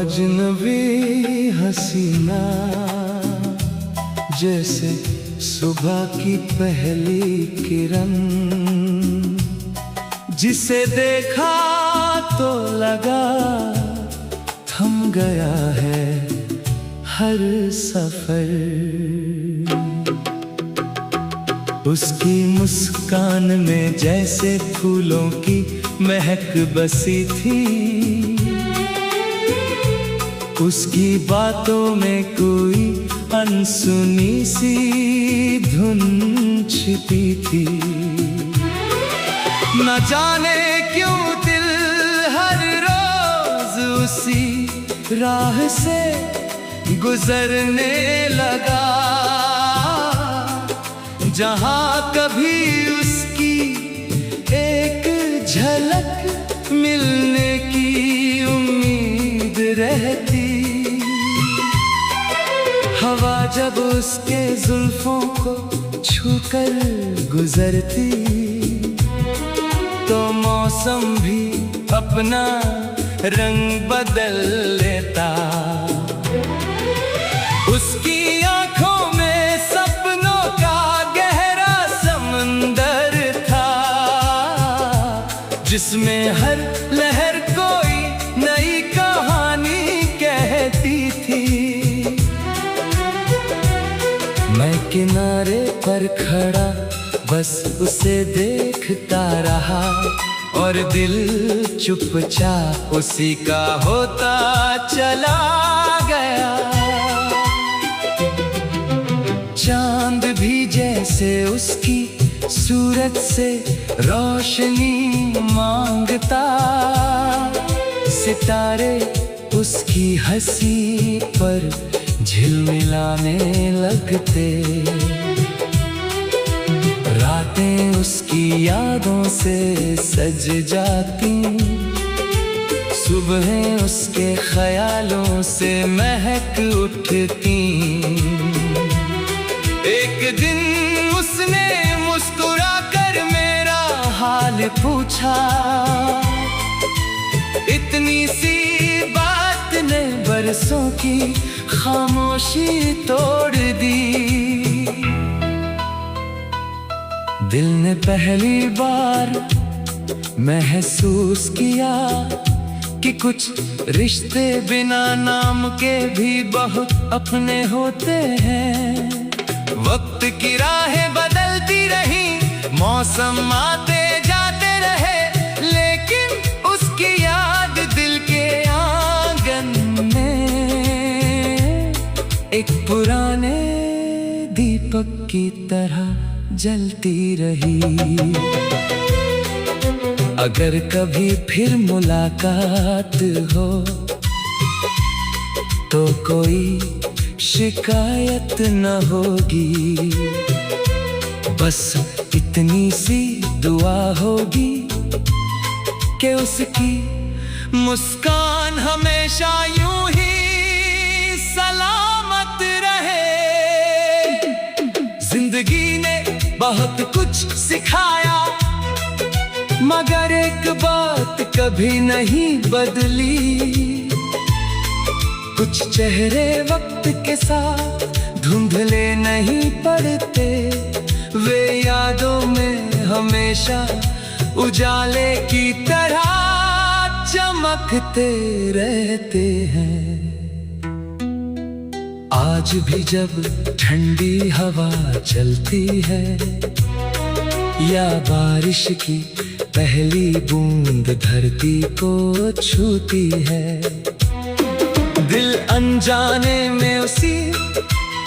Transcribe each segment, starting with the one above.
अजनबी हसीना जैसे सुबह की पहली किरण, जिसे देखा तो लगा थम गया है हर सफर। उसकी मुस्कान में जैसे फूलों की महक बसी थी, उसकी बातों में कोई अनसुनी सी धुन छिपी थी। न जाने क्यों दिल हर रोज उसी राह से गुजरने लगा, जहां कभी उसकी एक झलक मिलने की उम्मीद रहती। हवा जब उसके जुल्फों को छूकर गुजरती, तो मौसम भी अपना रंग बदल लेता। उसकी आंखों में सपनों का गहरा समंदर था, जिसमें हर लहर कोई नई कहानी कहती थी। मैं किनारे पर खड़ा बस उसे देखता रहा, और दिल चुपचाप उसी का होता चला गया। चांद भी जैसे उसकी सूरत से रोशनी मांगता, सितारे उसकी हंसी पर झिलमिलाने लगते। रातें उसकी यादों से सज जाती, सुबहें उसके ख्यालों से महक उठती। एक दिन उसने मुस्कुरा कर मेरा हाल पूछा, इतनी सी बात ने बरसों की खामोशी तोड़ दी। दिल ने पहली बार महसूस किया कि कुछ रिश्ते बिना नाम के भी बहुत अपने होते हैं। वक्त की राहें बदलती रही, मौसम आते जाते रहे, लेकिन उसकी याद दिल के आंगन में एक पुराने दीपक की तरह जलती रही। अगर कभी फिर मुलाकात हो तो कोई शिकायत न होगी, बस इतनी सी दुआ होगी कि उसकी मुस्कान हमेशा यूं ही सलामत रहे। जिंदगी ने बहुत कुछ सिखाया, मगर एक बात कभी नहीं बदली। कुछ चेहरे वक्त के साथ धुंधले नहीं पड़ते, वे यादों में हमेशा उजाले की तरह चमकते रहते हैं। आज भी जब ठंडी हवा चलती है या बारिश की पहली बूंद धरती को छूती है, दिल अनजाने में उसी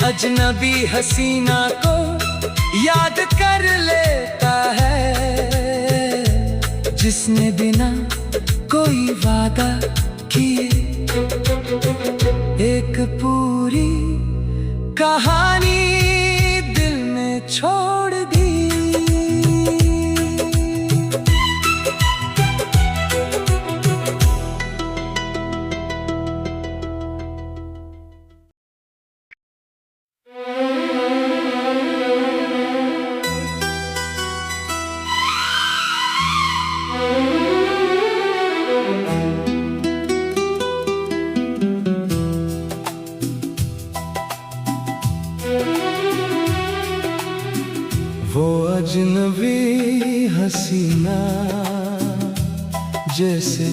अजनबी हसीना को याद कर लेता है, जिसने बिना कोई वादा किए एक पूरी कहानी दिल में छोड़ दी। जैसे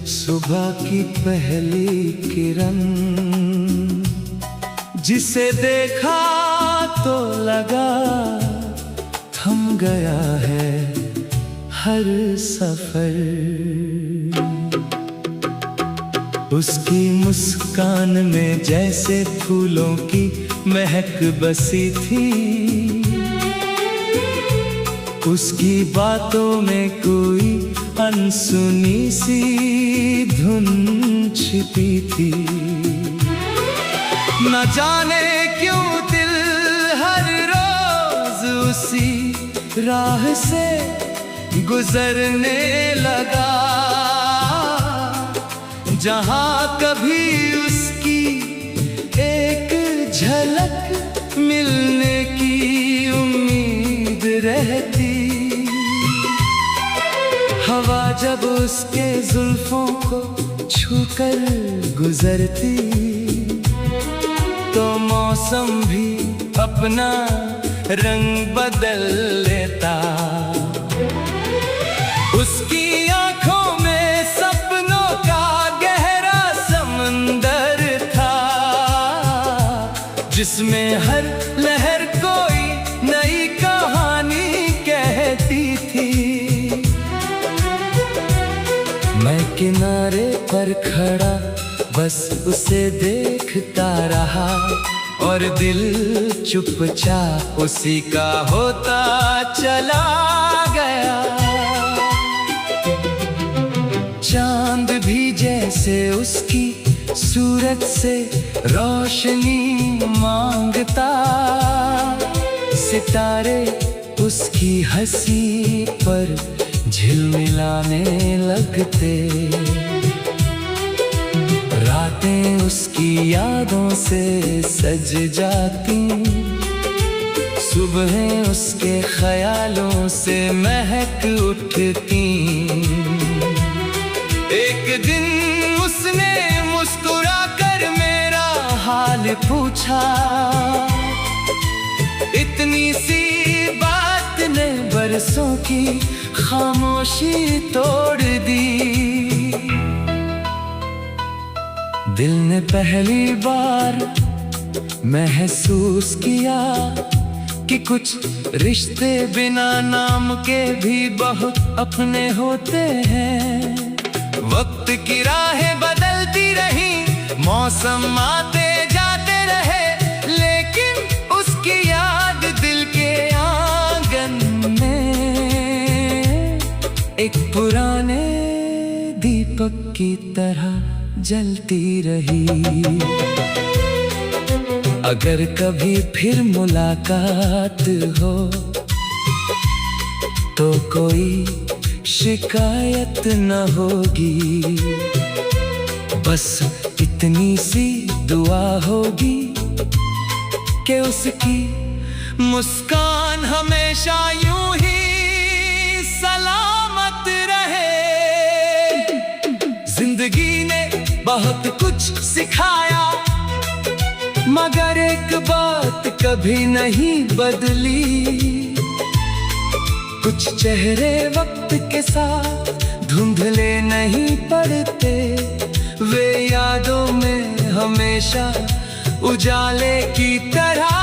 सुबह की पहली किरण, जिसे देखा तो लगा थम गया है हर सफर। उसकी मुस्कान में जैसे फूलों की महक बसी थी, उसकी बातों में कोई अनसुनी सी धुन छिपी थी। न जाने क्यों दिल हर रोज उसी राह से गुजरने लगा, जहां कभी उसकी एक झलक मिलने की उम्मीद रहती। हवा जब उसके जुल्फों को छूकर गुजरती, तो मौसम भी अपना रंग बदल लेता। उसकी आंखों में सपनों का गहरा समंदर था, जिसमें हर लहर कोई नई कहानी कहती थी। मैं किनारे पर खड़ा बस उसे देखता रहा, और दिल चुपचाप उसी का होता चला गया। चांद भी जैसे उसकी सूरत से रोशनी मांगता, सितारे उसकी हंसी पर झिलमिलाने लगते। रातें उसकी यादों से सज जाती, सुबहें उसके ख्यालों से महक उठती। एक दिन उसने मुस्कुरा कर मेरा हाल पूछा, इतनी सी बात ने बरसों की खामोशी तोड़ दी। दिल ने पहली बार महसूस किया कि कुछ रिश्ते बिना नाम के भी बहुत अपने होते हैं। वक्त की राहें बदलती रही, मौसम आते जाते रहे, लेकिन उसकी याद दिल के आंगन में एक पुराने दीपक की तरह जलती रही। अगर कभी फिर मुलाकात हो तो कोई शिकायत न होगी, बस इतनी सी दुआ होगी कि उसकी मुस्कान हमेशा यूं ही सलामत रहे। जिंदगी ने बहुत कुछ सिखाया, मगर एक बात कभी नहीं बदली। कुछ चेहरे वक्त के साथ धुंधले नहीं पड़ते, वे यादों में हमेशा उजाले की तरह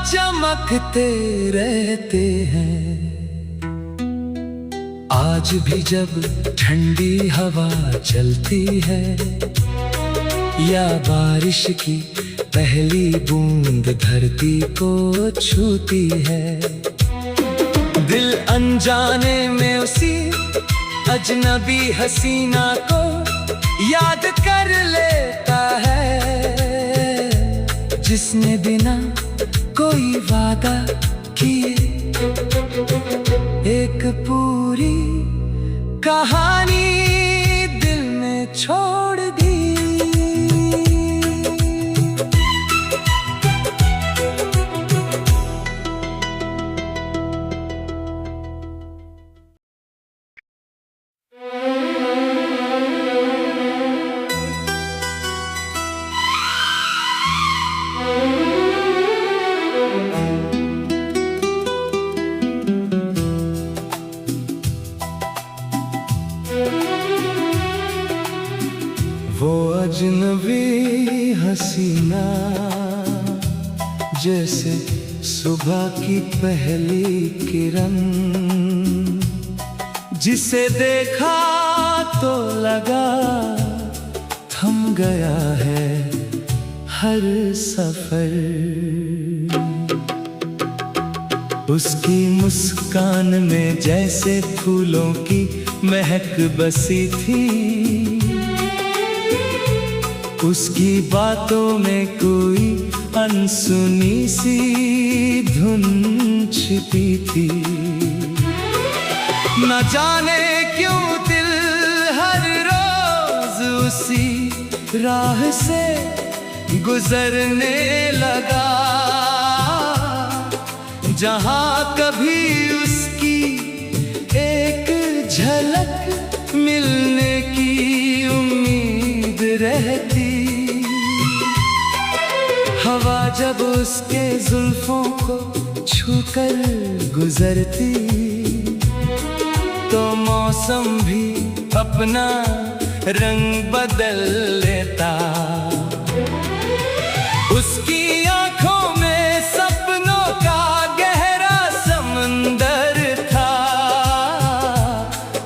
चमकते रहते हैं। आज भी जब ठंडी हवा चलती है या बारिश की पहली बूंद धरती को छूती है, दिल अनजाने में उसी अजनबी हसीना को याद कर लेता है, जिसने बिना कोई वादा किए एक पूरी कहानी दिल में छोड़ दी। अजनबी हसीना जैसे सुबह की पहली किरण, जिसे देखा तो लगा थम गया है हर सफर। उसकी मुस्कान में जैसे फूलों की महक बसी थी, उसकी बातों में कोई अनसुनी सी धुन छिपी थी। न जाने क्यों दिल हर रोज उसी राह से गुजरने लगा, जहां कभी उसकी एक झलक मिलने की उम्मीद रहती। हवा जब उसके जुल्फों को छूकर गुजरती, तो मौसम भी अपना रंग बदल लेता। उसकी आंखों में सपनों का गहरा समंदर था,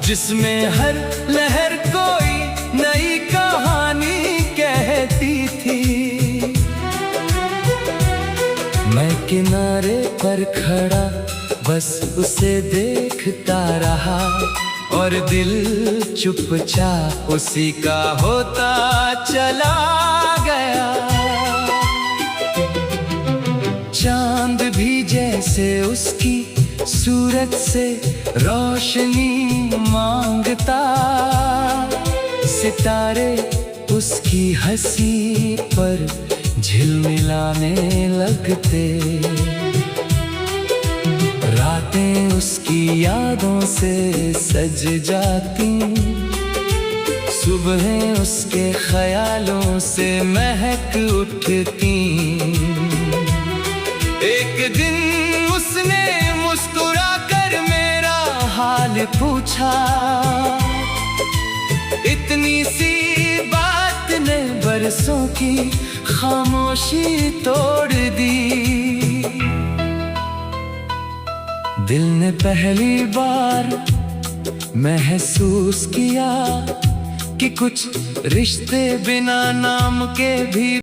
जिसमें हर लहर कोई नई कहानी कहती थी। मैं किनारे पर खड़ा बस उसे देखता रहा, और दिल चुपचाप उसी का होता चला गया। चांद भी जैसे उसकी सूरत से रोशनी मांगता, सितारे उसकी हंसी पर झिलमिलाने लगते। रातें उसकी यादों से सज जाती, सुबहें उसके ख्यालों से महक उठती। एक दिन उसने मुस्कुराकर मेरा हाल पूछा, इतनी सी बात ने बरसों की खामोशी तोड़ दी। दिल ने पहली बार महसूस किया कि कुछ रिश्ते बिना नाम के भी